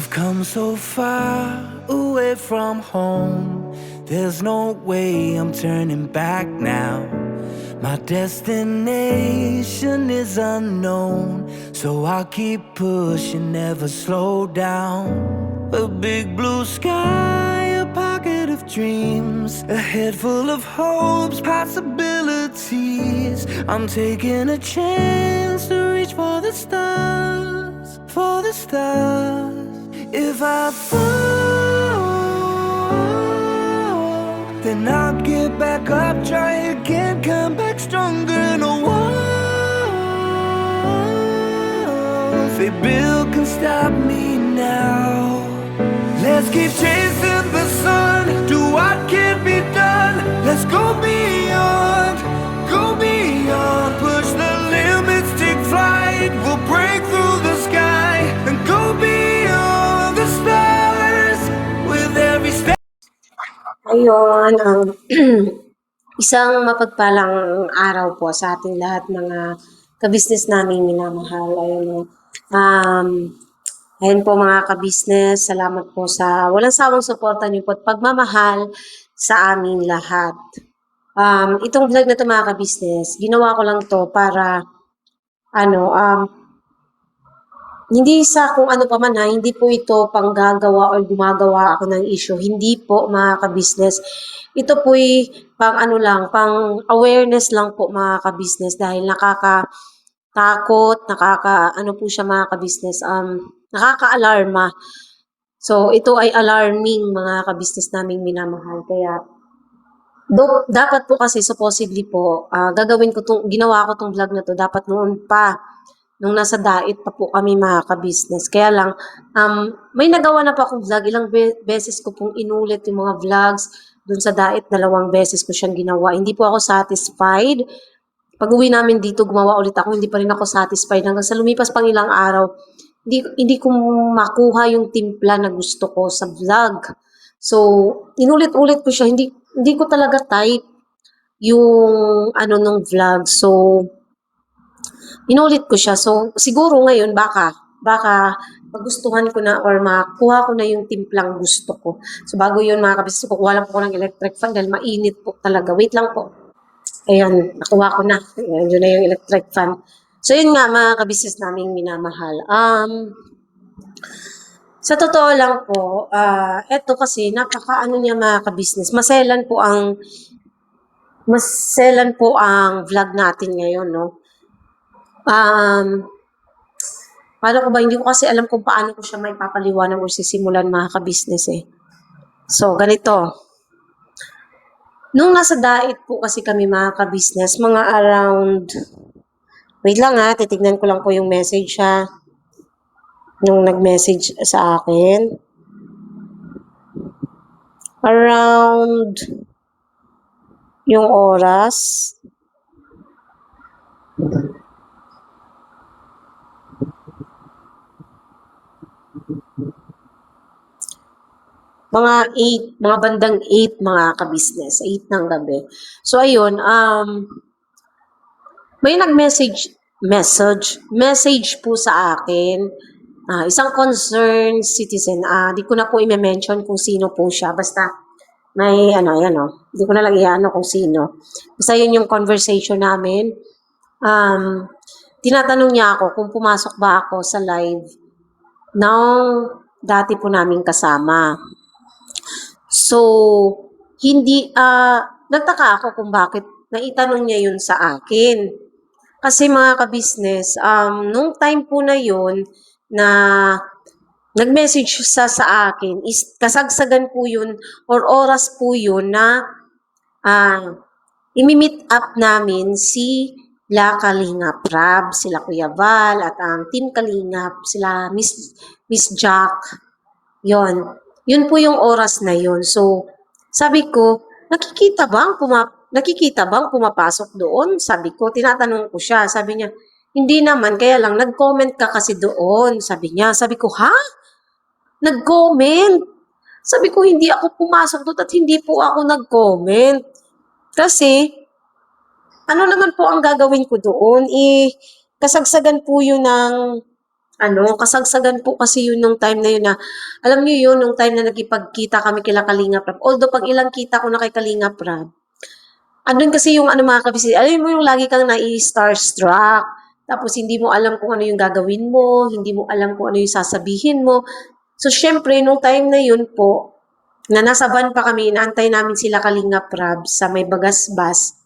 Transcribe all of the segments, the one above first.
I've come so far away from home. There's no way I'm turning back now. My destination is unknown, so I'll keep pushing, never slow down. A big blue sky, a pocket of dreams, a head full of hopes, possibilities. I'm taking a chance to reach for the stars, for the stars. If I fall, then I'll get back up, try again, come back stronger. No walls they build can stop me now. Let's keep chasing the sun, do what can be done. Let's go beyond, push the limits, take flight. We'll break through the sky and go beyond the stars with every step. Ayun, isang mapagpalang araw po sa ating lahat mga kabisnes naming minamahal. Ayun po mga kabisnes, salamat po sa walang sawang suporta niyo po at pagmamahal sa aming lahat. Itong vlog na to mga kabisnes, ginawa ko lang to para hindi sa kung ano pa man ha, hindi po ito panggagawa o gumagawa ako ng issue. Hindi po mga kabisnes. Ito po'y pang pang awareness lang po mga kabisnes dahil nakakatakot, po siya mga kabisnes, nakaka-alarma. So ito ay alarming mga kabisnes naming minamahal. Kaya dapat po kasi supposedly po, ginawa ko tong vlog na to dapat noon pa. Nung nasa dait pa po kami mga ka-business. Kaya lang, may nagawa na pa akong vlog. Ilang beses ko pong inulit yung mga vlogs. Dun sa dait, 2 beses ko siyang ginawa. Hindi po ako satisfied. Pag uwi namin dito, gumawa ulit ako. Hindi pa rin ako satisfied. Hanggang sa lumipas pang ilang araw, hindi ko makuha yung timpla na gusto ko sa vlog. So, inulit-ulit ko siya. Hindi ko talaga type yung nung vlog. So, inulit ko siya. So, siguro ngayon, baka magustuhan ko na or makuha ko na yung timplang gusto ko. So, bago yun mga kabisnes, kukuha lang po ko ng electric fan dahil mainit po talaga. Wait lang po. Ayan, nakuha ko na. Ayan, yun na yung electric fan. So, yun nga mga kabisnes naming minamahal. Sa totoo lang po, eto kasi napaka niya mga kabisnes. Maselan po ang vlog natin ngayon, no? Paano ko ba? Hindi ko kasi alam kung paano ko siya may papaliwanag o sisimulan mga kabisnes eh. So, ganito. Nung nasa dait po kasi kami mga kabisnes, mga around, wait lang ha, titignan ko lang po yung message ha. Nung nag-message sa akin. Around yung oras. Mga bandang 8 mga ka-business, 8 ng gabi. So ayun, may nag-message po sa akin, isang concerned citizen. Di ko na po i-mention kung sino po siya, basta may di ko na lang i-ano kung sino. Basta yun yung conversation namin. Tinatanong niya ako kung pumasok ba ako sa live ng dati po naming kasama. So, nagtaka ako kung bakit naitanong niya yun sa akin. Kasi mga ka-business, nung time po na yun na nag-message sa akin, is kasagsagan po yun or oras po yun na imi-meet up namin si La Kalingap Rab, sila Kuya Val, at ang Team Kalingap, sila Miss Jack, yun po yung oras na yun. So, sabi ko, nakikita bang pumapasok doon? Sabi ko, tinatanong ko siya. Sabi niya, hindi naman, kaya lang, nag-comment ka kasi doon. Sabi niya, sabi ko, ha? Nag-comment? Sabi ko, hindi ako pumasok doon at hindi po ako nag-comment. Kasi, ano naman po ang gagawin ko doon? Kasagsagan po yun ng kasagsagan po kasi yun nung time na yun na, alam niyo yun, nung time na nakipagkita kami kila Kalingap Rab. Although pag ilang kita ko na kay Kalingap Rab, andun kasi yung mga kabisi, alam mo yung lagi kang nai-starstruck. Tapos hindi mo alam kung ano yung gagawin mo, hindi mo alam kung ano yung sasabihin mo. So syempre, nung time na yun po, na nasa van pa kami, inaantay namin sila Kalingap Rab sa may Bagasbas,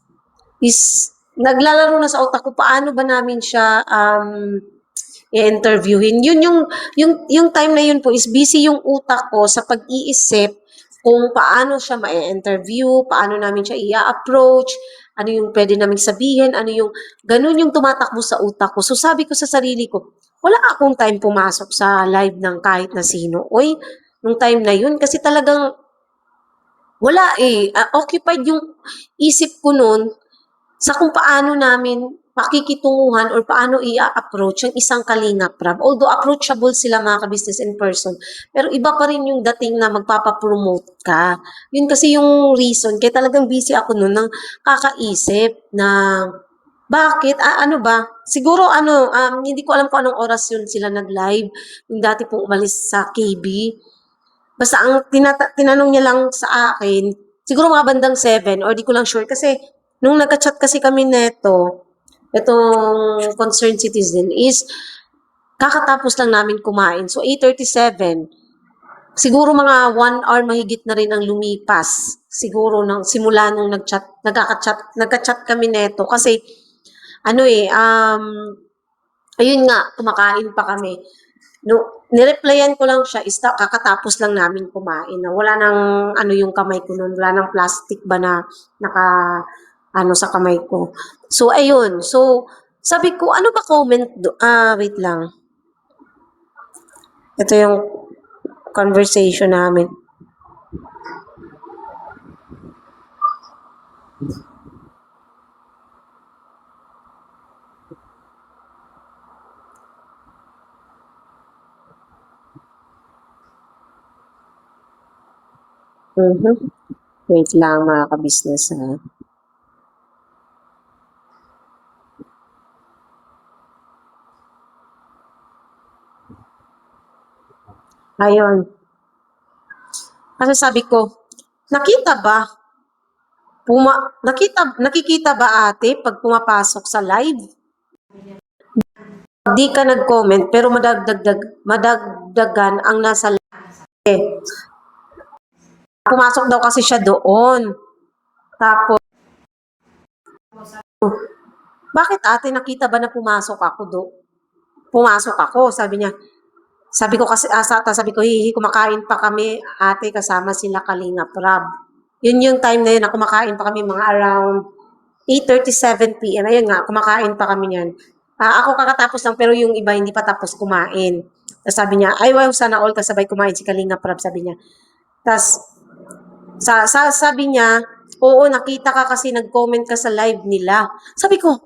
is naglalaro na sa utak ko paano ba namin siya i-interviewin. Yun yung time na yun po is busy yung utak ko sa pag-iisip kung paano siya ma-interview, paano namin siya i-approach, ano yung pwede namin sabihin, ano yung, ganun yung tumatakbo sa utak ko. So sabi ko sa sarili ko, wala akong time pumasok sa live ng kahit na sino. Uy, nung time na yun, kasi talagang wala eh. Occupied yung isip ko noon sa kung paano namin pakikitunguhan or paano i-approach yung isang Kalingap Rab. Although approachable sila mga ka-business in person, pero iba pa rin yung dating na magpapapromote ka. Yun kasi yung reason, kaya talagang busy ako noon ng kakaisip na bakit, ano ba? Siguro hindi ko alam kung anong oras yun sila nag-live. Yung dati pong umalis sa KB. Basta ang tinanong niya lang sa akin, siguro mga bandang 7 or di ko lang sure kasi nung nagka-chat kasi kami neto, itong concerned citizen is kakatapos lang namin kumain. So 8:37, siguro mga 1 hour mahigit na rin ang lumipas. Siguro nang simula nung nagka-chat kami neto kasi ayun nga, kumakain pa kami. No, nireplyan ko lang siya, kakatapos lang namin kumain. Na wala nang yung kamay ko noon, wala nang plastic ba na sa kamay ko. So ayun, so sabi ko, ano ba comment wait lang. Ito yung conversation namin. Wait lang mga ka-business ha. Ayun. Kasi sabi ko, nakita ba? Nakikita ba ate pag pumapasok sa live? Di ka nag-comment pero madagdagan ang nasa live. Pumasok daw kasi siya doon. Tapos, bakit ate nakita ba na pumasok ako do? Pumasok ako, sabi niya. Sabi ko kasi, sabi ko, kumakain pa kami ate kasama sila Kalingap Rab. Yun yung time na yun na kumakain pa kami mga around 8:37 p.m. Ayun nga, kumakain pa kami niyan. Ako kakatapos lang pero yung iba hindi pa tapos kumain. Tapos sabi niya, ay wow, sana all kasabay kumain si Kalingap Rab, sabi niya. Tapos, sabi niya, oo, nakita ka kasi nag-comment ka sa live nila. Sabi ko,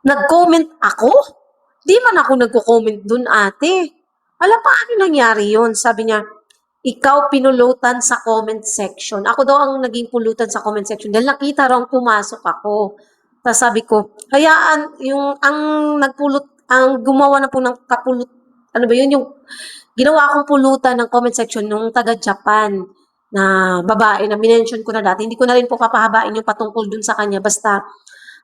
nag-comment ako? Di man ako nagko-comment dun ate. Wala pa ano nangyari yun. Sabi niya, ikaw pinulutan sa comment section. Ako daw ang naging pulutan sa comment section dahil nakita raw pumasok ako. Tapos sabi ko, hayaan, ang gumawa na po ng ano ba yun, yung ginawa akong pulutan ng comment section nung taga-Japan na babae na minention ko na dati. Hindi ko na rin po papahabain yung patungkol dun sa kanya. Basta,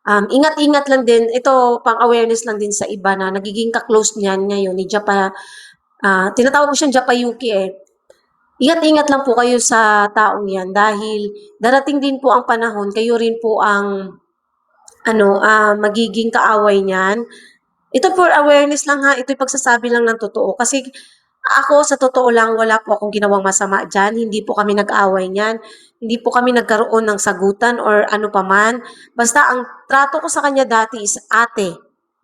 ingat-ingat lang din. Ito, pang-awareness lang din sa iba na nagiging ka-close niyan ngayon ni Japa. Tinatawag ko siyang Japayuki eh. Ingat-ingat lang po kayo sa taong yan dahil darating din po ang panahon, kayo rin po ang magiging kaaway niyan. Ito for awareness lang ha, ito'y pagsasabi lang ng totoo. Kasi ako sa totoo lang, wala po akong ginawang masama dyan. Hindi po kami nag-away niyan. Hindi po kami nagkaroon ng sagutan or ano paman. Basta ang trato ko sa kanya dati is ate.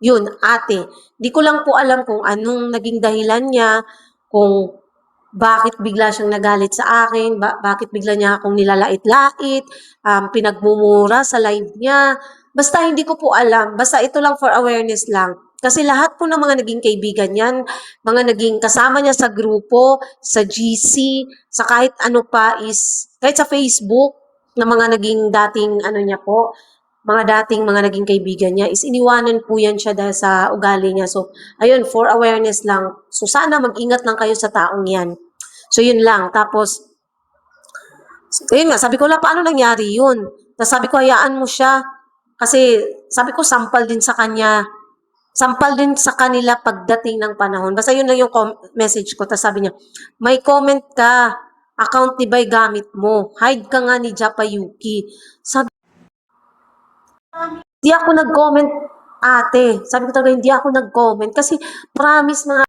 Yun, ate. Di ko lang po alam kung anong naging dahilan niya, kung bakit bigla siyang nagalit sa akin, bakit bigla niya akong nilalait-lait, pinagmumura sa live niya. Basta hindi ko po alam. Basta ito lang for awareness lang. Kasi lahat po ng mga naging kaibigan niyan, mga naging kasama niya sa grupo, sa GC, sa kahit ano pa is, kahit sa Facebook, na mga naging dating niya po, mga dating mga naging kaibigan niya is iniwanan po yan siya dahil sa ugali niya. So, ayun, for awareness lang. So, sana mag-ingat lang kayo sa taong yan. So, yun lang. Tapos, ayun nga, sabi ko, paano nangyari yun? Tapos sabi ko, hayaan mo siya. Kasi, sabi ko, sampal din sa kanya. Sampal din sa kanila pagdating ng panahon. Basta yun lang yung message ko. Tapos sabi niya, may comment ka. Account ni Bay gamit mo. Hide ka nga ni Japayuki. Sabi, hindi ako nag-comment, ate. Sabi ko talaga, hindi ako nag-comment. Kasi, promise mga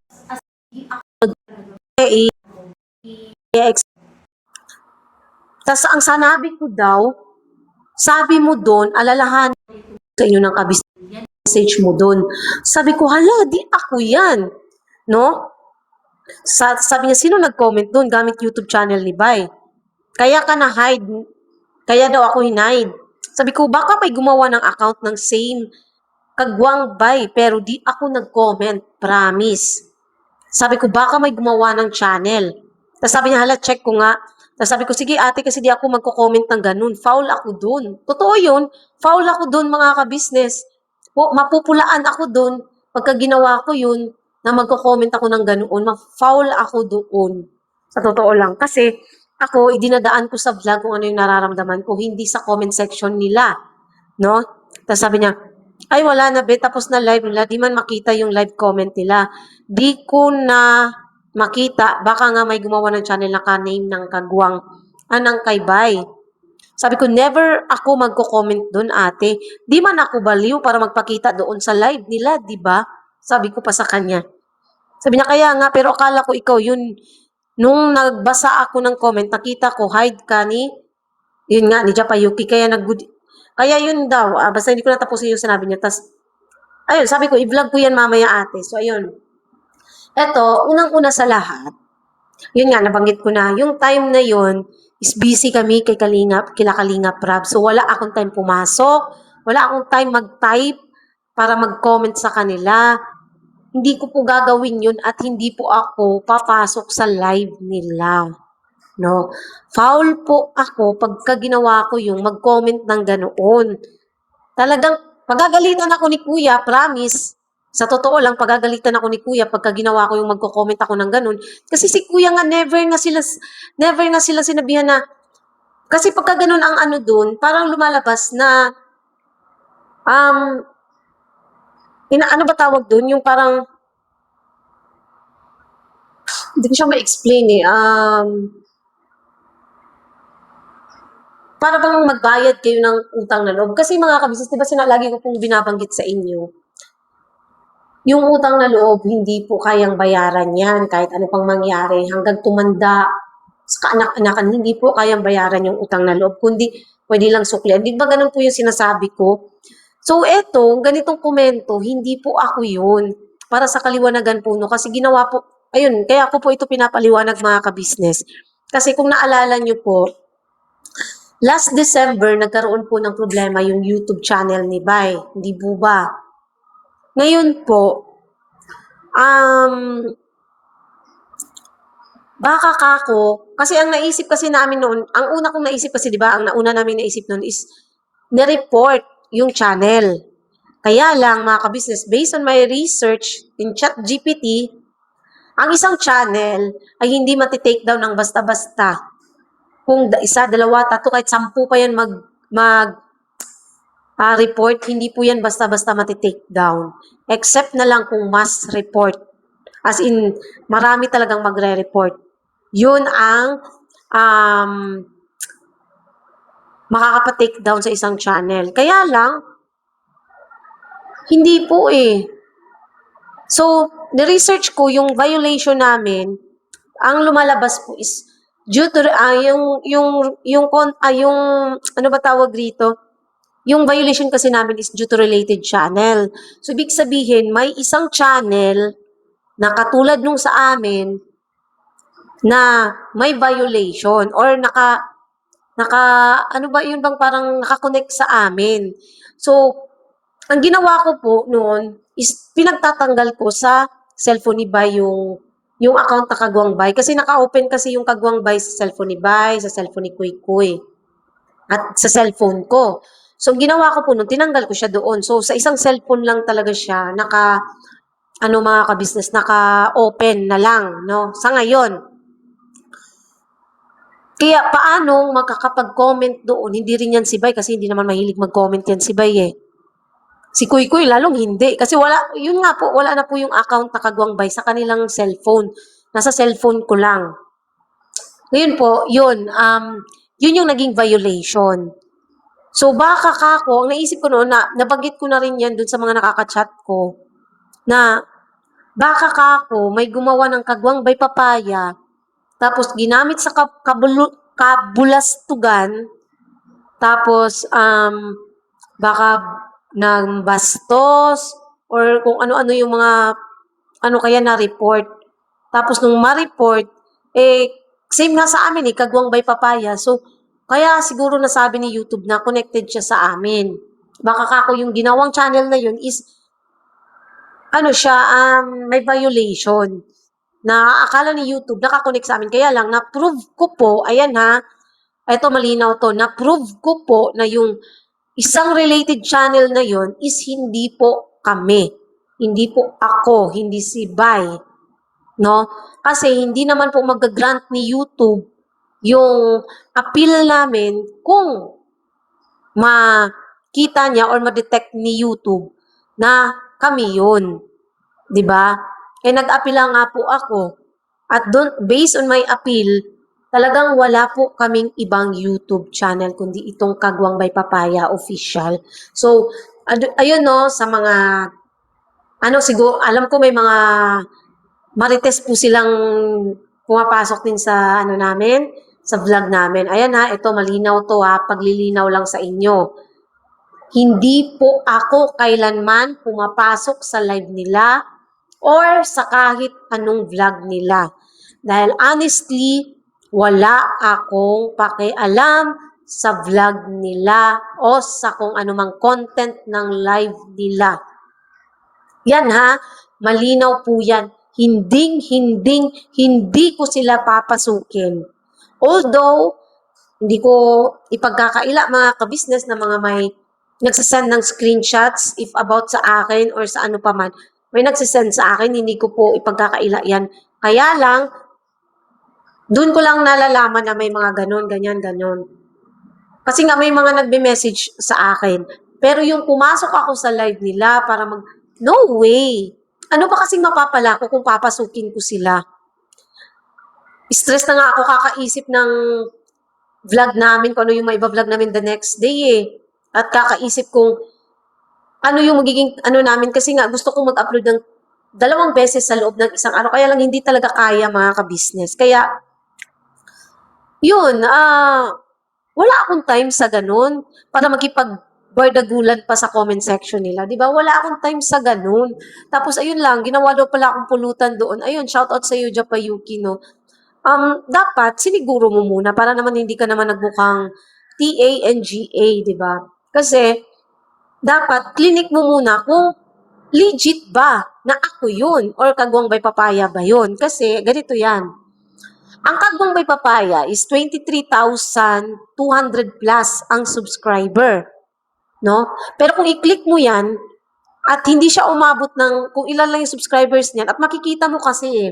tas ang sanabi ko daw, sabi mo doon, alalahan sa inyo ng message mo doon. Sabi ko, hala, di ako yan. No? Sabi niya, sino nag-comment doon gamit YouTube channel ni Bay? Kaya ka na-hide. Kaya daw ako hinide. Sabi ko, baka may gumawa ng account ng same kagwang Bay, pero di ako nag-comment. Promise. Sabi ko, baka may gumawa ng channel. Tapos sabi niya, hala, check ko nga. Tapos sabi ko, sige ate, kasi di ako magko-comment ng ganun. Foul ako dun. Totoo yun. Foul ako dun, mga ka-business. Mapupulaan ako dun. Pagka ginawa ko yun, na magko-comment ako ng ganoon, ma-foul ako doon. Sa totoo lang. Kasi, ako, idinadaan ko sa vlog kung ano yung nararamdaman ko, hindi sa comment section nila. No? Tapos sabi niya, ay wala na be, tapos na live nila, di man makita yung live comment nila. Di ko na makita, baka nga may gumawa ng channel na ka-name ng kagwang, anang kay Bay. Sabi ko, never ako magko-comment doon, ate. Di man ako baliw para magpakita doon sa live nila, di ba? Sabi ko pa sa kanya. Sabi niya, kaya nga, pero akala ko ikaw yun. Nung nagbasa ako ng comment, nakita ko, hide ka ni, yun nga, ni Japayuki, kaya yun daw, basta hindi ko natapusin yung sinabi niya. Tapos, ayun, sabi ko, i-vlog ko yan mamaya, ate. So, ayun. Eto, unang-una sa lahat, yun nga, nabanggit ko na, yung time na yun, is busy kami kila Kalingap Rab. So, wala akong time pumasok, wala akong time mag-type para mag-comment sa kanila. Hindi ko po gagawin yun at hindi po ako papasok sa live nila. No? Foul po ako pagka ginawa ko yung mag-comment ng ganoon. Talagang pagagalitan ako ni Kuya, promise. Sa totoo lang, pagagalitan ako ni Kuya pagka ginawa ko yung magko-comment ako ng ganun. Kasi si Kuya nga, never nga sila sinabihan na, kasi pagka ganun ang ano dun, parang lumalabas na, ano ba tawag dun? Yung parang, hindi ko siya ma-explain eh. Para bang magbayad kayo ng utang na loob. Kasi mga kabisnes, di ba lagi ko pong binabanggit sa inyo, yung utang na loob, hindi po kayang bayaran yan kahit ano pang mangyari. Hanggang tumanda sa kaanak-anakan, hindi po kayang bayaran yung utang na loob, kundi pwede lang suklian. Di ba ganun po yung sinasabi ko? So, eto, ganitong komento, hindi po ako yun. Para sa kaliwanagan po, no? Kasi ginawa po, ayun, kaya ako po ito pinapaliwanag mga kabisnes. Kasi kung naalala nyo po, last December, nagkaroon po ng problema yung YouTube channel ni Bay. Hindi po ba? Ngayon po, baka kako, kasi ang naisip kasi namin noon, ang una kong naisip kasi, di ba, ang nauna namin naisip noon is, na-report yung channel. Kaya lang, mga kabisnes, based on my research in ChatGPT, ang isang channel ay hindi matitake down ng basta-basta. Kung isa, dalawa, tatlo, kahit 10 pa yan report, hindi po yan basta-basta matitake down. Except na lang kung mass report. As in, marami talagang magre-report. Yun ang makakapatake down sa isang channel. Kaya lang, hindi po eh. So, ni-research ko yung violation namin, ang lumalabas po is due to yung ano ba tawag dito? Yung violation kasi namin is due to related channel. So, ibig sabihin, may isang channel na katulad nung sa amin na may violation or ano ba yun bang parang nakakonect sa amin. So, ang ginawa ko po noon is pinagtatanggal ko sa cellphone ni Bay yung account na Kagwang Bay. Kasi naka-open kasi yung Kagwang Bay sa cellphone ni Bay, sa cellphone ni Kuy Kuy, at sa cellphone ko. So, ginawa ko po nun, tinanggal ko siya doon. So, sa isang cellphone lang talaga siya, mga ka-business, naka-open na lang, no? Sa ngayon. Kaya paano makakapag-comment doon? Hindi rin yan si Bay kasi hindi naman mahilig mag-comment yan si Bay eh. Si Kuy Kuy lalong hindi. Kasi yun nga po, wala na po yung account na Kagwang Bay sa kanilang cellphone. Nasa cellphone ko lang. Ngayon po, yun yung naging violation. So baka ang naisip ko noon nabanggit ko na rin yan dun sa mga nakaka-chat ko, na baka may gumawa ng Kagwang Bay Papaya, tapos ginamit sa kabulastugan, tapos baka ng bastos, or kung ano-ano yung mga, kaya na-report. Tapos nung ma-report, same nga sa amin Kagwang Bay Papaya. So, kaya siguro nasabi ni YouTube na connected siya sa amin. Baka yung ginawang channel na yun is, may violation. Na akala ni YouTube nakakonect sa amin. Kaya lang, na-prove ko po, ayan ha, ito malinaw to, na-prove ko po na yung isang related channel na yun is hindi po kami. Hindi po ako, hindi si Bay. No? Kasi hindi naman po mag-grant ni YouTube yung appeal namin kung makita niya or ma-detect ni YouTube na kami yun. 'Di ba? Eh nag-appeal nga po ako. At based on my appeal, talagang wala po kaming ibang YouTube channel kundi itong Kagwang Bay Papaya official. So, ayun no, sa mga siguro alam ko may mga marites po silang pumapasok din sa namin, sa vlog namin. Ayan ha, ito malinaw to ha, paglilinaw lang sa inyo. Hindi po ako kailanman pumapasok sa live nila or sa kahit anong vlog nila. Dahil honestly, wala akong pakialam sa vlog nila o sa kung anumang content ng live nila. Yan ha, malinaw po yan. Hindi ko sila papasukin. Although, hindi ko ipagkakaila mga ka-business na mga may nagsasend ng screenshots if about sa akin or sa ano pa man. May nagsasend sa akin, hindi ko po ipagkakaila yan. Kaya lang, doon ko lang nalalaman na may mga ganyan. Kasi nga may mga nagbe-message sa akin. Pero yung pumasok ako sa live nila para no way. Ano ba kasing mapapala ko kung papasukin ko sila? Stress na nga ako kakaisip ng vlog namin, kung ano yung maiba-vlog namin the next day eh. At kakaisip kung ano yung magiging namin, kasi nga gusto kong mag-upload ng 2 beses sa loob ng isang araw. Kaya lang hindi talaga kaya mga ka-business. Kaya, yun, wala akong time sa ganun para makipag-bardagulan pa sa comment section nila. Diba? Wala akong time sa ganun. Tapos, ayun lang, ginawa daw pala akong pulutan doon. Ayun, shoutout sa iyo, Japayuki, no? Dapat, siniguro mo muna para naman hindi ka naman nagbukang TANGA, diba? Kasi, dapat, clinic mo muna kung legit ba na ako yun or Kagwang Bay Papaya ba yun? Kasi, ganito yan. Ang Kagwang Bay Papaya is 23,200 plus ang subscriber. No? Pero kung i-click mo yan, at hindi siya umabot ng kung ilan lang yung subscribers niyan, at makikita mo kasi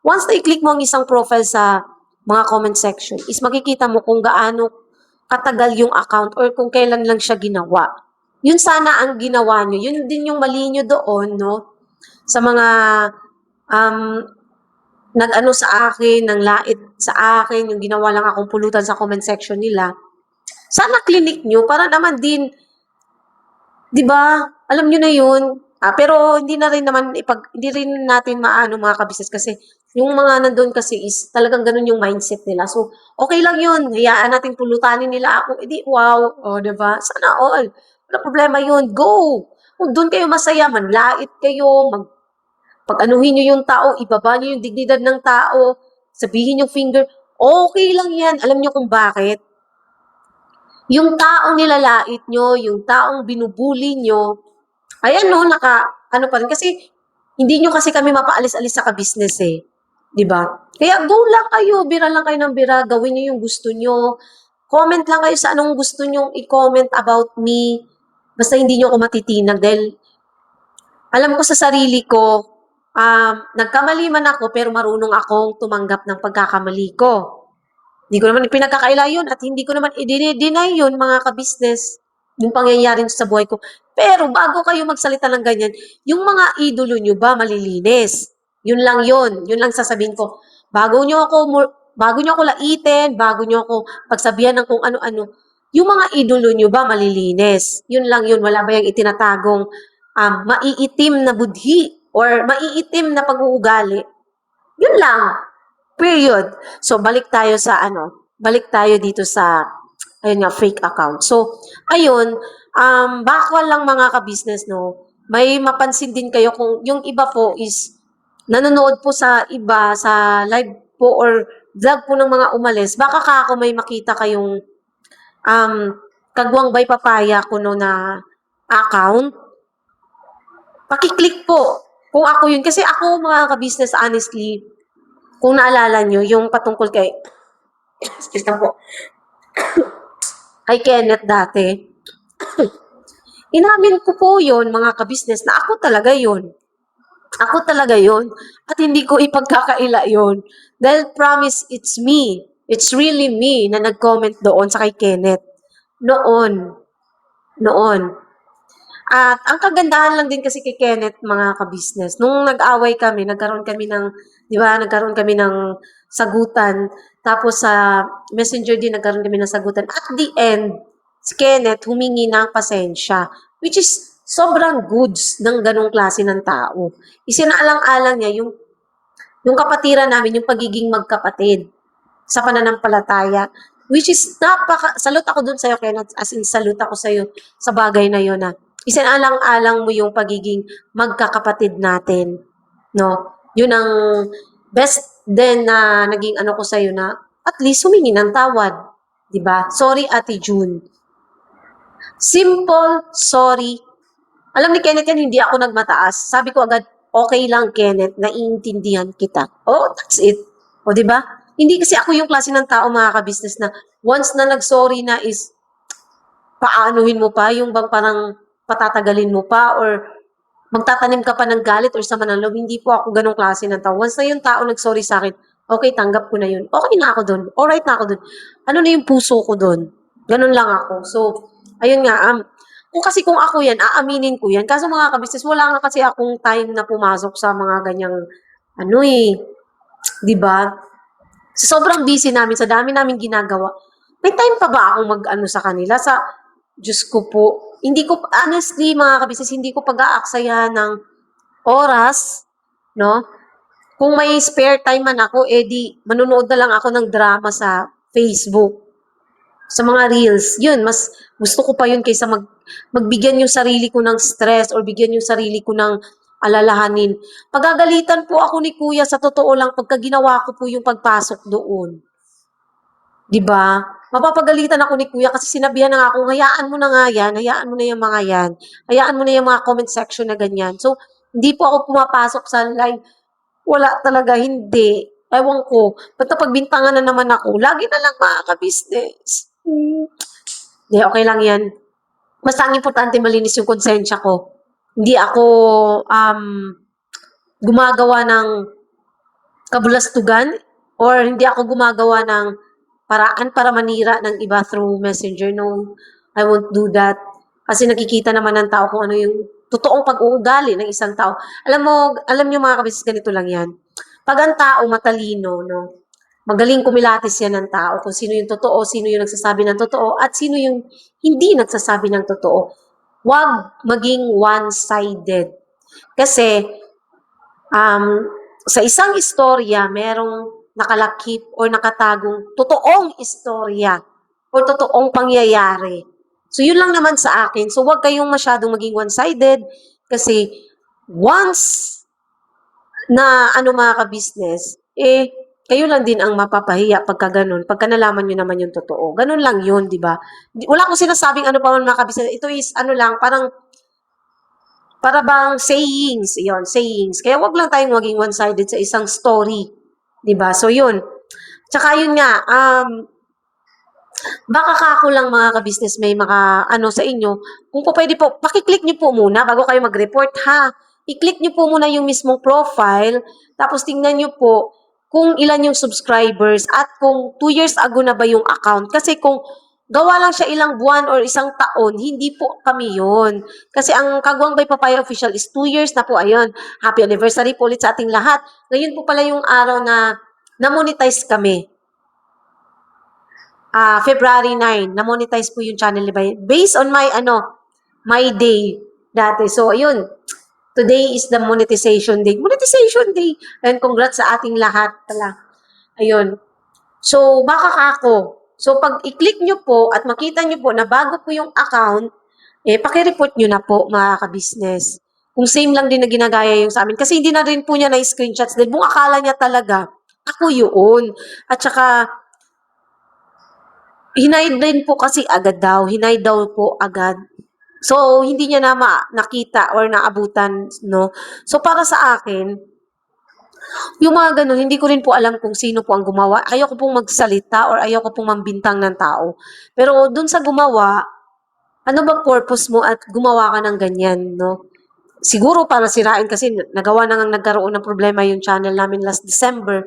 once na i-click mo ang isang profile sa mga comment section, is makikita mo kung gaano katagal yung account or kung kailan lang siya ginawa. Yun sana ang ginawa nyo. Yun din yung mali nyo doon, no? Sa mga nag-ano sa akin, nang lait sa akin, yung ginawa lang akong pulutan sa comment section nila. Sana clinic nyo para naman din, di ba? Alam nyo na yun. Pero hindi rin natin maano mga kabisnes kasi yung mga nandun kasi is talagang ganun yung mindset nila. So, okay lang yun. Hayaan natin pulutanin nila ako. Edi, wow. O, diba? Sana all. Wala problema yun. Go! Kung doon kayo masaya, manlait kayo, pag-anuhin nyo yung tao, ibaba nyo yung dignidad ng tao, sabihin yung finger, okay lang yan. Alam nyo kung bakit? Yung taong nilalait nyo, yung taong binubuli nyo, ayan no, ano pa rin. Kasi, hindi nyo kasi kami mapaalis-alis sa ka-business eh. Diba? Kaya go lang kayo, bira lang kayo ng bira, gawin nyo yung gusto nyo. Comment lang kayo sa anong gusto nyong i-comment about me. Basta hindi nyo ako matitinag dahil alam ko sa sarili ko, nagkamali man ako pero marunong akong tumanggap ng pagkakamali ko. Hindi ko naman pinagkakaila yun at hindi ko naman i-deny yun, mga kabisnes, yung pangyayari sa buhay ko. Pero bago kayo magsalita ng ganyan, yung mga idolo nyo ba malilinis? Yun lang yun. Yun lang sasabihin ko. Bago nyo ako laitin, bago nyo ako pagsabihan ng kung ano-ano, yung mga idolo nyo ba malilinis? Yun lang yun. Wala ba yung itinatagong maiitim na budhi or maiitim na pag-uugali? Yun lang. Period. So, balik tayo dito sa, ayun nga, fake account. So, ayun, baka lang mga ka-business, no, may mapansin din kayo kung yung iba po is nanonood po sa iba, sa live po or vlog po ng mga umalis, baka ako may makita kayong Kagwang by Papaya kuno na account, pakiclick po kung ako yun. Kasi ako, mga ka-business, honestly, kung naalala nyo, yung patungkol kay, excuse na po, kay Kenneth dati, inamin ko po yun, mga ka-business, na ako talaga yun. Ako talaga yun. At hindi ko ipagkakaila yun. Dahil promise, it's me. It's really me na nag-comment doon sa kay Kenneth. Noon. At ang kagandahan lang din kasi kay Kenneth, mga ka-business, nung nag-away kami, nagkaroon kami ng sagutan. Tapos sa Messenger din, nagkaroon kami ng sagutan. At the end, si Kenneth humingi ng pasensya, which is sobrang goods ng ganong klase ng tao. Isinaalang-alang niya yung kapatiran namin, yung pagiging magkapatid sa pananampalataya, which is salute ako dun sa'yo, Kenneth, as in salute ako sa'yo sa bagay na yun na isinaalang-alang mo yung pagiging magkakapatid natin, no? Yun ang best din na naging ano ko sa'yo na at least humingi ng tawad, di ba? Sorry, Ate June. Simple, sorry. Alam ni Kenneth yan, hindi ako nagmataas. Sabi ko agad, okay lang, Kenneth, naiintindihan kita. Oh, that's it. O, di ba? Hindi kasi ako yung klase ng tao, mga ka-business, na once na nag-sorry na is, paanuhin mo pa, yung bang parang patatagalin mo pa, or magtatanim ka pa ng galit or sama ng loob. Hindi po ako ganong klase ng tao. Once na yung tao nag-sorry sa akin, okay, tanggap ko na yun. Okay na ako dun. Alright na ako dun. Ano na yung puso ko dun? Ganon lang ako. So, ayun nga, kung ako yan, aaminin ko yan. Kaso mga kabisnes, wala nga kasi akong time na pumasok sa mga ganyang, di ba? So, sobrang busy namin, sa dami namin ginagawa. May time pa ba akong mag-ano sa kanila? Diyos ko po, honestly, mga kabisnes, hindi ko pag-aaksayahan ng oras, no? Kung may spare time man ako, manonood na lang ako ng drama sa Facebook, sa mga reels. Yun, mas gusto ko pa yun kaysa magbigyan yung sarili ko ng stress or bigyan yung sarili ko ng alalahanin. Pagagalitan po ako ni Kuya, sa totoo lang, pagka ginawa ko po yung pagpasok doon. Diba? Mapapagalitan ako ni Kuya kasi sinabihan na nga ako, hayaan mo na nga yan, hayaan mo na yung mga yan, hayaan mo na yung mga comment section na ganyan. So, hindi po ako pumapasok sa live. Wala talaga, hindi. Ewan ko. Ba't pagbintangan na naman ako? Lagi na lang mga ka-business. Hindi, okay lang yan. Basta ang importante, malinis yung konsensya ko. Hindi ako gumagawa ng kabulastugan or hindi ako gumagawa ng paraan para manira ng iba through Messenger. No, I won't do that. Kasi nakikita naman ng tao kung ano yung totoong pag-uugali ng isang tao. Alam nyo mga kabisnes, ganito lang yan. Pag ang tao matalino, no, magaling kumilatis yan ng tao kung sino yung totoo, sino yung nagsasabi ng totoo, at sino yung hindi nagsasabi ng totoo. Huwag maging one-sided. Kasi, sa isang istorya, merong nakalakip o nakatagong totoong istorya o totoong pangyayari. So, yun lang naman sa akin. So, huwag kayong masyadong maging one-sided kasi once na mga ka-business, kayo lang din ang mapapahiya pagka ganun, pagka nalaman nyo naman yung totoo. Ganun lang yun, di ba? Wala akong sinasabing ano pa man mga ka-business. Ito is para bang sayings, yon, sayings. Kaya wag lang tayong maging one-sided sa isang story, 'di ba? So yun. Tsaka yun nga, Baka kako lang mga ka-business may ano sa inyo, kung po pwede po, paki-click niyo po muna bago kayo mag-report ha. I-click niyo po muna yung mismong profile, tapos tingnan niyo po kung ilan yung subscribers at kung 2 years ago na ba yung account. Kasi kung gawa lang siya ilang buwan or isang taon, hindi po kami yun. Kasi ang Kagwang by Papaya Official is 2 years na po. Ayun, happy anniversary po ulit sa ating lahat. Ngayon po pala yung araw na na-monetize kami. February 9, na-monetize po yung channel ni Bay. Based on my day dati. So, ayun. Today is the monetization day. Monetization day. And congrats sa ating lahat pala. Ayun. So, baka kako. So, pag i-click nyo po at makita nyo po na bago po yung account, paki-report nyo na po mga ka-business. Kung same lang din na ginagaya yung sa amin. Kasi hindi na rin po niya na-screenshots din. Kung akala niya talaga, ako yun. At saka, hinide din po kasi agad daw. Hinide daw po agad. So, hindi niya na nakita or naabutan, no? So, para sa akin, yung mga ganun, hindi ko rin po alam kung sino po ang gumawa. Ayoko pong magsalita or ayoko pong mambintang ng tao. Pero dun sa gumawa, ano ba purpose mo at gumawa ka ng ganyan, no? Siguro para sirain kasi nagawa na nga nagkaroon ng problema yung channel namin last December.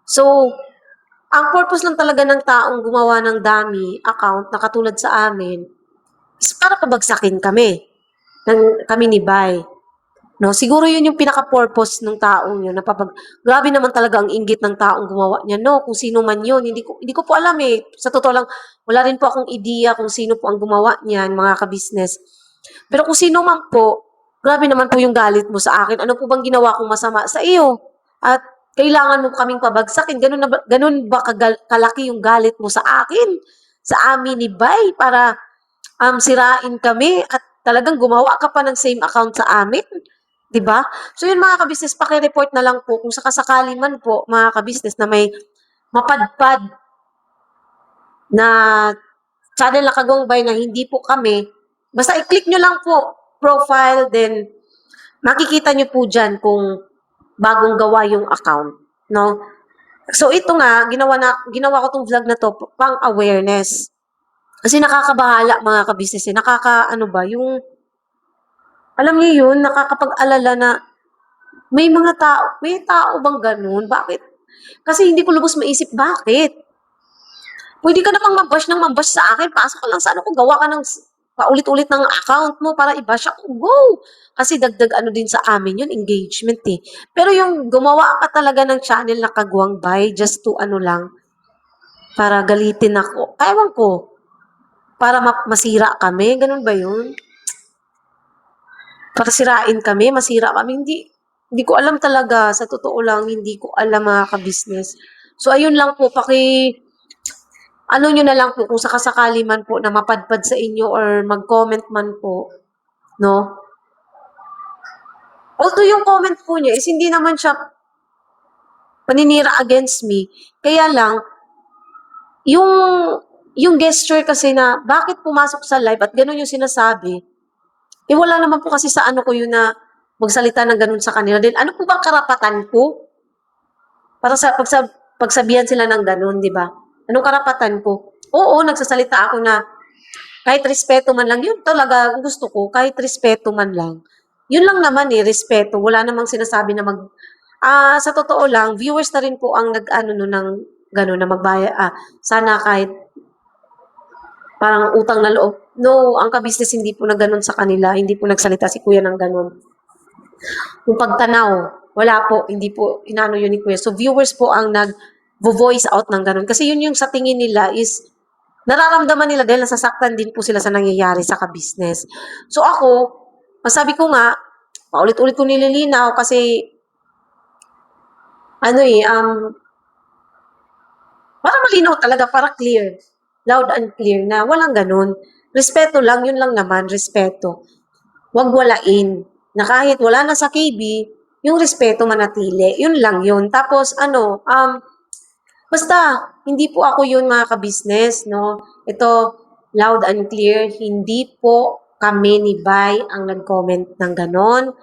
So, ang purpose lang talaga ng taong gumawa ng dummy account na katulad sa amin is para pabagsakin kami ni Bay. No, siguro yun yung pinaka-purpose ng taong yun. Grabe naman talaga ang inggit ng taong gumawa niya. No, kung sino man yun, hindi ko po alam eh. Sa totoo lang, wala rin po akong ideya kung sino po ang gumawa niyan, mga ka-business. Pero kung sino man po, grabe naman po yung galit mo sa akin. Ano po bang ginawa kong masama sa iyo? At kailangan mo kaming pabagsakin. Ganun ba kalaki yung galit mo sa akin? Sa amin ni Bay para sirain kami at talagang gumawa ka pa ng same account sa amin? 'Di ba? So yun mga ka-business, paki-report na lang po kung sakasakali man po mga ka-business na may mapadpad na channel na Kagwang Bay na hindi po kami, basta i-click nyo lang po profile, then makikita nyo po dyan kung bagong gawa yung account, no? So ito nga, ginawa ko tong vlog na to pang awareness. Kasi nakakabahala mga ka-business, yung alam niyo yun, nakakapag-alala na may tao bang ganun? Bakit? Kasi hindi ko lubos maisip bakit. Pwede ka namang mabash ng mabash sa akin. Pasok ka lang sa ano ko, gawa ka ng paulit-ulit ng account mo para i-bash ako. Go! Kasi dagdag ano din sa amin yun, engagement eh. Pero yung gumawa ka talaga ng channel na Kagwang Bay, just to ano lang, para galitin ako. Ewan ko. Para masira kami. Ganun ba yun? Para sirain kami, masira kami. Hindi ko alam talaga. Sa totoo lang, hindi ko alam mga ka-business. So, ayun lang po, ano nyo na lang po, kung sakasakali man po na mapadpad sa inyo or mag-comment man po, no? Although yung comment po niya is hindi naman siya paninira against me. Kaya lang, yung, yung gesture kasi na bakit pumasok sa live at ganun yung sinasabi, wala naman po kasi sa ano ko yun na magsalita ng ganun sa kanila. Then, ano po bang karapatan ko? Para sa pagsabihan sila ng ganun, di ba? Anong karapatan ko? Oo, nagsasalita ako na kahit respeto man lang, yun talaga gusto ko, kahit respeto man lang. Yun lang naman eh, respeto. Wala namang sinasabi na sa totoo lang, viewers na rin po ang nag-ano no ng gano'n na magbaya, sana kahit parang utang na loob. No, ang ka-business hindi po na ganun sa kanila, hindi po nagsalita si Kuya ng ganun. Yung pagtanaw, wala po, hindi po inano yun ni Kuya. So viewers po ang nag-voice out ng ganun. Kasi yun yung sa tingin nila is, nararamdaman nila dahil nasasaktan din po sila sa nangyayari sa ka-business. So ako, masabi ko nga, paulit-ulit ko nililinaw kasi, para malinaw talaga, para clear. Loud and clear na walang ganun. Respeto lang, yun lang naman, respeto. Huwag walain. Na kahit wala na sa KB, yung respeto manatili. Yun lang yun. Tapos, basta, hindi po ako yun mga ka-business, no? Ito, loud and clear, hindi po kami ni Bay ang nag-comment ng ganon.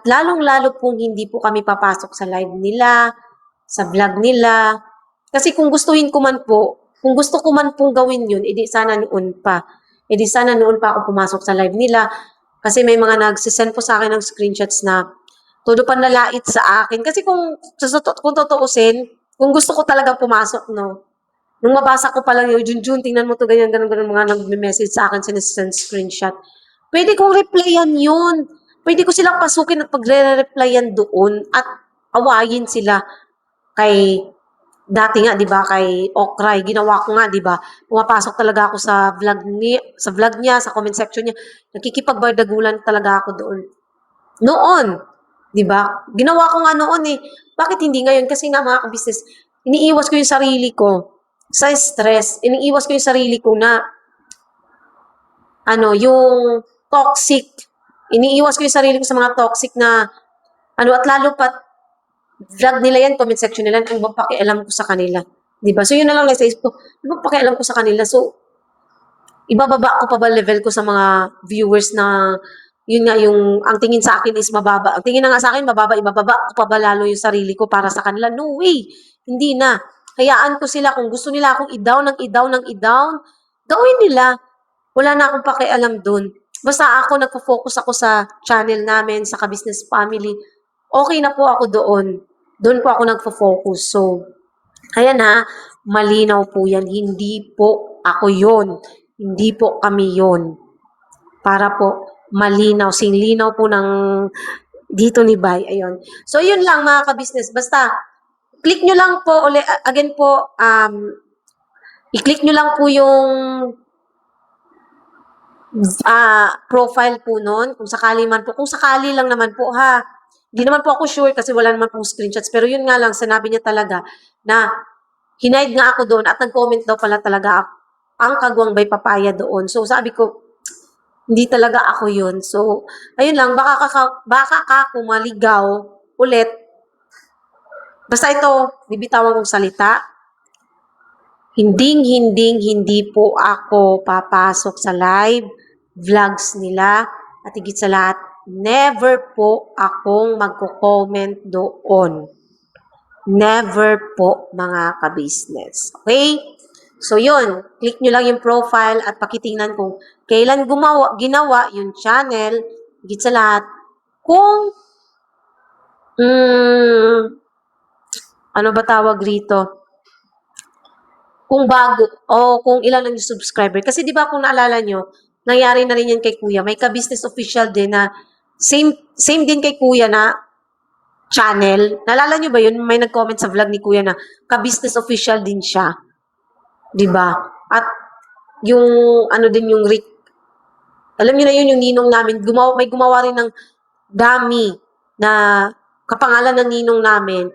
Lalong-lalo pong hindi po kami papasok sa live nila, sa vlog nila. Kasi kung gustuhin ko man po, Kung gusto ko man pong gawin yun, edi sana noon pa. Edi sana noon pa ako pumasok sa live nila. Kasi may mga nagsisend po sa akin ng screenshots na todo panlalait sa akin. Kasi kung totoosin, kung gusto ko talaga pumasok, no, nung mabasa ko pa lang yung Junjun, tingnan mo to, ganyan, ganun, ganun, mga nag-message sa akin, sinesend screenshot. Pwede kong replyan yun. Pwede ko silang pasukin at pagre-replyan doon at awayin sila kay dati nga 'di ba kay Okray ginawa ko nga 'di ba pumapasok talaga ako sa vlog niya sa comment section niya nakikipagbardagulan talaga ako doon noon 'di ba ginawa ko nga noon eh bakit hindi ngayon kasi nga mga business iniiwas ko yung sarili ko sa stress iniiwas ko yung sarili ko na yung toxic iniiwas ko yung sarili ko sa mga toxic na at lalo pat vlog nila yan, comment section nila, ano bang pakialam ko sa kanila? 'Di ba? So, yun na lang nasa isip ko, ano bang pakialam ko sa kanila? So, ibababa ko pa ba level ko sa mga viewers na, yun nga, ang tingin sa akin is mababa. Ang tingin na nga sa akin, mababa, ibababa ko pa ba lalo yung sarili ko para sa kanila? No way! Hindi na. Hayaan ko sila, kung gusto nila akong i-down, gawin nila. Wala na akong pakialam dun. Basta ako, nagpo-focus ako sa channel namin, sa ka-business family, okay na po ako doon. Doon po ako nagfo-focus. So, ayan ha, malinaw po yan. Hindi po ako yon. Hindi po kami yon. Para po malinaw, singlinaw po ng dito ni Bay. Ayun. So, yun lang mga ka-business. Basta, click nyo lang po, again po, i-click nyo lang po yung profile po nun. Kung sakali man po. Kung sakali lang naman po ha. Hindi naman po ako sure kasi wala naman pong screenshots. Pero yun nga lang, sinabi niya talaga na hinide nga ako doon at nag-comment daw pala talaga ang Kagwang by Papaya doon. So sabi ko, hindi talaga ako yun. So, ayun lang, baka ka maligaw ulit. Basta ito, bibitawan kong salita. Hindi po ako papasok sa live vlogs nila at higit sa lahat, never po akong magko-comment doon. Never po mga ka-business. Okay? So yun, click nyo lang yung profile at pakitingnan kung kailan ginawa yung channel, higit sa lahat, kung ano ba tawag rito? Kung bago o kung ilan ang subscriber. Kasi 'di ba kung naalala nyo, nangyari na rin yan kay Kuya. May ka-business official din na same din kay Kuya na channel. Naalala nyo ba yun? May nag-comment sa vlog ni Kuya na ka-business official din siya. 'Di ba? At yung din yung Rick. Alam niyo na yun yung ninong namin. May gumawa rin ng dummy na kapangalan ng ninong namin.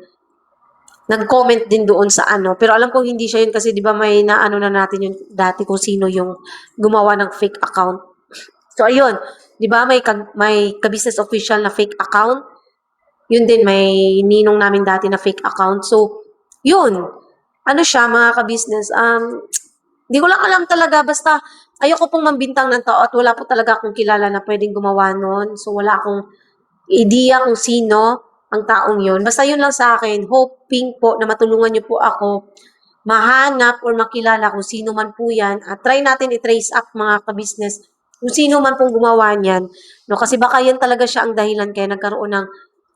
Nag-comment din doon sa pero alam kong hindi siya yun kasi 'di ba may na natin yun dati kung sino yung gumawa ng fake account. So ayun, 'di ba may ka-business official na fake account. Yun din may ninong namin dati na fake account. So yun. Siya mga ka-business hindi ko lang alam talaga basta ayoko pong mambintang ng tao at wala po talaga akong kilala na pwedeng gumawa noon. So wala akong idea kung sino ang taong yun. Basta yun lang sa akin, hoping po na matulungan niyo po ako mahanap or makilala kung sino man po yan. At try natin i-trace up mga ka-business kung sino man pong gumawa niyan. No, kasi baka yan talaga siya ang dahilan kaya nagkaroon ng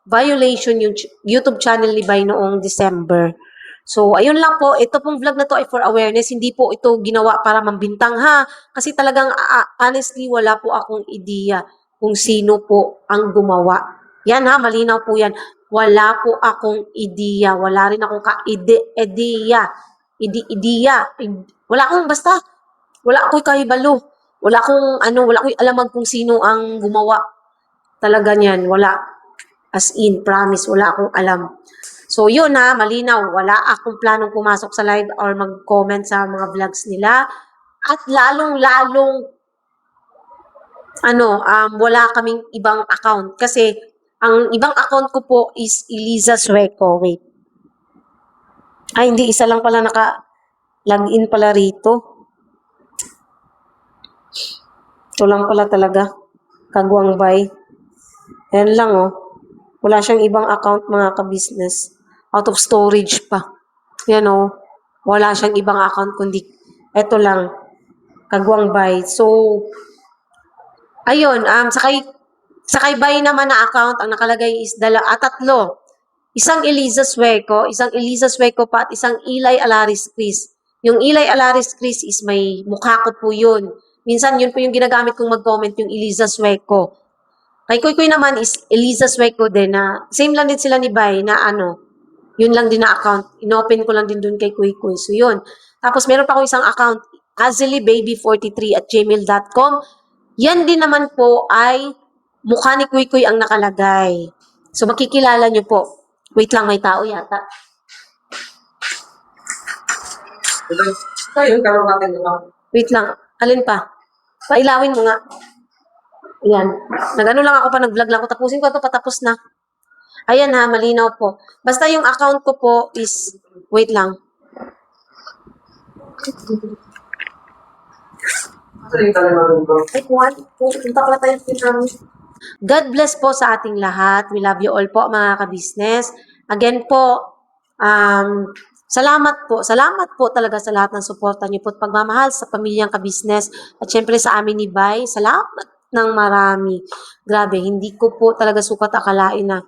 violation yung YouTube channel ni Bay noong December. So, ayun lang po. Ito pong vlog na to ay for awareness. Hindi po ito ginawa para mambintang ha. Kasi talagang honestly, wala po akong idea kung sino po ang gumawa. Yan ha, malinaw po yan. Wala po akong ideya. Wala rin akong ideya. Wala akong basta. Wala akong kahibalo. Wala akong alam kung sino ang gumawa. Talaga niyan. Wala. As in, promise, wala akong alam. So, yun ha, malinaw. Wala akong planong pumasok sa live or mag-comment sa mga vlogs nila. At lalong-lalong wala kaming ibang account. Kasi, ang ibang account ko po is Eliza Sueco. Wait. Ay, hindi. Isa lang pala naka-login pala rito. Ito lang pala talaga. Kagwang Bay. Ayan lang oh. Wala siyang ibang account mga ka-business. Out of storage pa. Yan oh. Wala siyang ibang account kundi eto lang, Kagwang Bay. So, ayun, sakay Bay naman na account, ang nakalagay is tatlo. Isang Eliza Sueco pa at isang Eli Alaris Chris. Yung Eli Alaris Chris is may mukha ko po yun. Minsan yun po yung ginagamit kong mag-comment, yung Eliza Sueco. Kay Kuy naman is Eliza Sueco din na same lang din sila ni Bay na yun lang din na account. Inopen ko lang din dun kay Kuy. So yun. Tapos meron pa akong isang account, azelybaby43@gmail.com. Yan din naman po ay mukha ni Kuy ang nakalagay. So makikilala nyo po. Wait lang, may tao yata. Wait lang, alin pa? Pailawin mo nga. Ayan. Nag-ano lang ako pa, nag-vlog lang ako. Tapusin ko ito, patapos na. Ayan ha, malinaw po. Basta yung account ko po is, wait lang. God bless po sa ating lahat. We love you all po, mga ka-business. Again po, salamat po talaga sa lahat ng suporta niyo po at pagmamahal sa pamilyang ka-business at syempre sa amin ni Bay. Salamat ng marami. Grabe, hindi ko po talaga sukat akalain na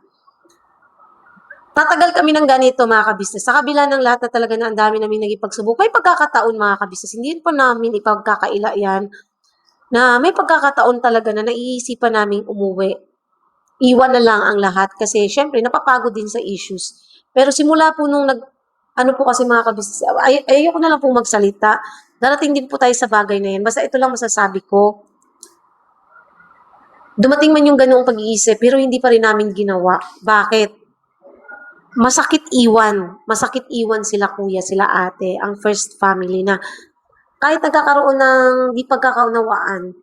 tatagal kami ng ganito, mga ka-business. Sa kabila ng lahat na talaga na ang dami namin naging pagsubok, may pagkakataon, mga ka-business, hindi po namin ipagkakaila yan, na may pagkakataon talaga na naiisipan namin umuwi. Iwan na lang ang lahat kasi syempre napapagod din sa issues. Pero simula po nung ano po kasi mga ka-business, ayoko na lang pong magsalita. Darating din po tayo sa bagay na yan. Basta ito lang masasabi ko. Dumating man yung ganoong pag-iisip, pero hindi pa rin namin ginawa. Bakit? Masakit iwan sila kuya, sila ate, ang first family na kahit nagkakaroon ng di pagkakaunawaan,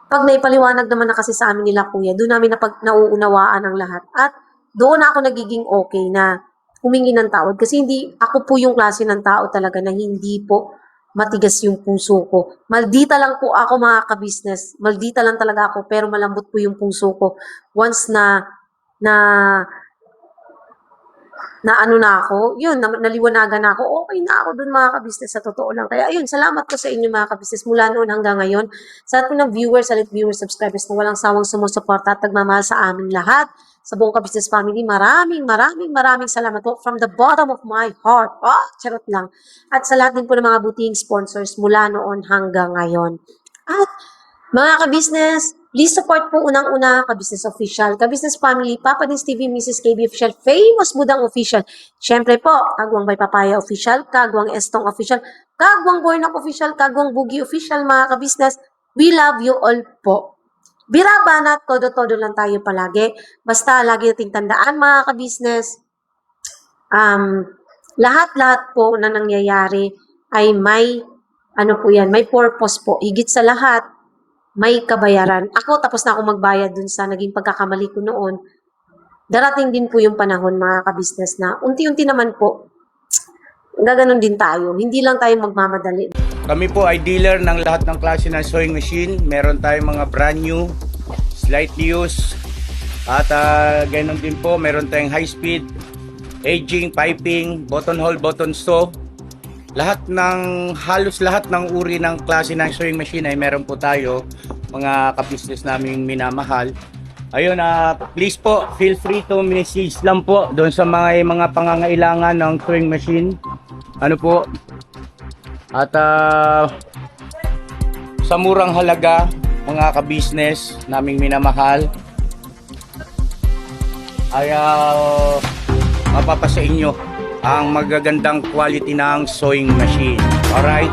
pag naipaliwanag naman na kasi sa amin nila kuya, doon namin nauunawaan ang lahat. At doon ako nagiging okay na humingi ng tawad. Kasi hindi, ako po yung klase ng tao talaga na hindi po matigas yung puso ko. Maldita lang po ako, mga ka-business. Maldita lang talaga ako, pero malambot po yung puso ko. Once na ano na ako, yun, naliwanagan na ako, okay na ako dun, mga ka-business, sa totoo lang. Kaya ayun, salamat ko sa inyo, mga ka-business, mula noon hanggang ngayon. Sa ating ng viewers, subscribers na walang sawang sumusuporta at nagmamahal sa aming lahat, sa buong ka-business family, maraming salamat po from the bottom of my heart. Charot lang. At sa lahat din po ng mga butihing sponsors mula noon hanggang ngayon. At mga ka-business, please support po unang-una ka-business official, ka-business family, Papa Dins TV, Mrs. KB official, Famous Budang official. Siyempre po, Kagwang by Papaya official, Kagwang Estong official, Kagwang Bornok official, Kagwang Bugi official, mga ka-business. We love you all po. Birabana at todo-todo lang tayo palagi. Basta lagi nating tandaan, mga ka-business, lahat-lahat po na nangyayari ay may may purpose po. Higit sa lahat, may kabayaran. Ako, tapos na ako magbayad dun sa naging pagkakamali ko noon. Darating din po yung panahon, mga ka-business, na unti-unti naman po, gaganon din tayo. Hindi lang tayo magmamadali. Kami po ay dealer ng lahat ng klase ng sewing machine. Meron tayong mga brand new, slightly used, at ganon din po, meron tayong high speed, aging, piping, button hole, button sew. Halos lahat ng uri ng klase ng sewing machine ay meron po tayo, mga ka-business naming minamahal. Ayun, please po, feel free to message lang po doon sa mga pangangailangan ng sewing machine. Ano po? At sa murang halaga, mga ka-business naming minamahal, ay mapapasa inyo ang magagandang quality ng sewing machine. Alright?